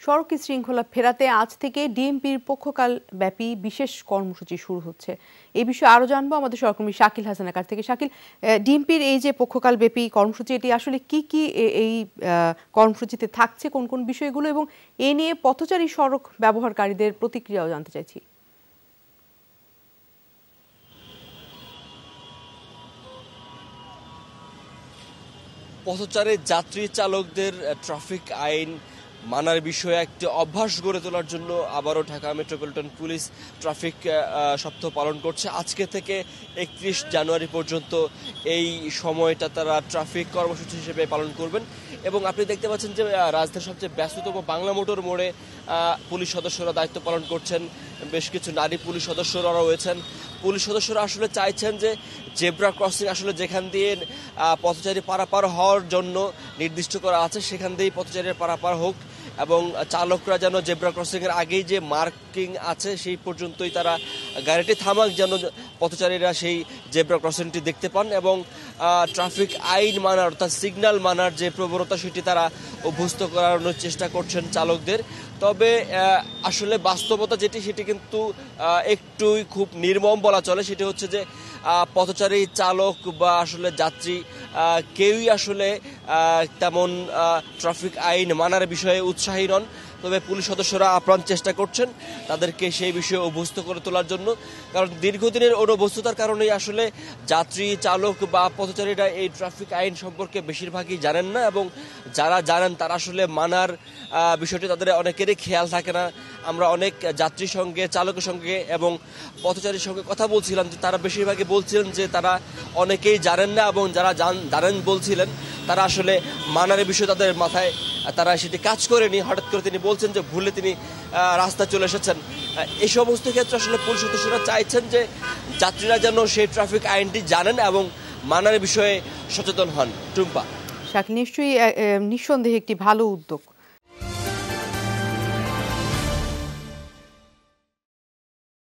সড়ক শৃঙ্খলা ফেরাতে আজ থেকে ডিএমপির পক্ষকাল ব্যাপী বিশেষ কর্মসূচি শুরু হচ্ছে। এই বিষয়ে আরো জানবো আমাদের সহকর্মী শাকিল হাসানের কাছ থেকে। শাকিল, ডিএমপির এই যে পক্ষকাল ব্যাপী কর্মসূচি, এটি আসলে কি কি এই কর্মসূচিতে থাকছে, কোন কোন বিষয়গুলো, এবং এ নিয়ে পথচারী সড়ক ব্যবহারকারীদের প্রতিক্রিয়াও জানতে চাইছি। পথচারী যাত্রী চালকদের ট্রাফিক আইন মানার বিষয়ে একটি অভ্যাস গড়ে তোলার জন্য আবারও ঢাকা মেট্রোপলিটন পুলিশ ট্রাফিক সপ্তাহ পালন করছে। আজকে থেকে 31 জানুয়ারি পর্যন্ত এই সময়টা তারা ট্রাফিক কর্মসূচি হিসেবে পালন করবেন। এবং আপনি দেখতে পাচ্ছেন যে রাজধানীর সবচেয়ে ব্যস্ততম বাংলা মোটর মোড়ে পুলিশ সদস্যরা দায়িত্ব পালন করছেন। বেশ কিছু নারী পুলিশ সদস্যরা রয়েছেন। পুলিশ সদস্যরা আসলে চাইছেন যে জেব্রা ক্রসিং আসলে যেখান দিয়ে পথচারী পারাপার হওয়ার জন্য নির্দিষ্ট করা আছে সেখান দিয়েই পথচারীরা পারাপার হোক, এবং চালকরা যেন জেব্রা ক্রসিং এর আগেই যে মার্কিং আছে সেই পর্যন্তই তারা গাড়িটি থামাক, যেন পথচারীরা সেই জেব্রা ক্রসিংটি দেখতে পান, এবং ট্রাফিক আইন মানার অর্থাৎ সিগন্যাল মানার যে প্রবণতা সেটি তারা অভ্যস্ত করানোর চেষ্টা করছেন চালকদের। তবে আসলে বাস্তবতা যেটি সেটি কিন্তু একটুই খুব নির্মম বলা চলে। সেটি হচ্ছে যে পথচারী চালক বা আসলে যাত্রী কেউই আসলে তেমন ট্রাফিক আইন মানার বিষয়ে উৎসাহী নন। তবে পুলিশ সদস্যরা আপ্রাণ চেষ্টা করছেন তাদেরকে সেই বিষয়ে অভ্যস্ত করে তোলার জন্য, কারণ দীর্ঘদিনের অনভ্যস্ততার কারণেই আসলে যাত্রী চালক বা পথচারীরা এই ট্রাফিক আইন সম্পর্কে বেশিরভাগই জানেন না, এবং যারা জানেন তারা আসলে মানার বিষয়টি তাদের অনেকেরই খেয়াল থাকে না। আমরা অনেক যাত্রীর সঙ্গে, চালকের সঙ্গে এবং পথচারীর সঙ্গে কথা বলছিলাম যে তারা বেশিরভাগই বলছিলেন যে তারা অনেকেই জানেন না, এবং যারা জানেন বলছিলেন তারা আসলে মানার বিষয় তাদের মাথায় তারা সেটি কাজ করেনি। হঠাৎ করে তিনি বলছেন যে ভুলে তিনি রাস্তায় চলে এসেছেন। এই সমস্ত ক্ষেত্রে আসলে পুলিশ সদস্যরা চাইছেন যে যাত্রীরা যেন সেই ট্রাফিক আইনটি জানেন এবং মানার বিষয়ে সচেতন হন। টুম্পা, নিশ্চয়ই নিঃসন্দেহে একটি ভালো উদ্যোগ।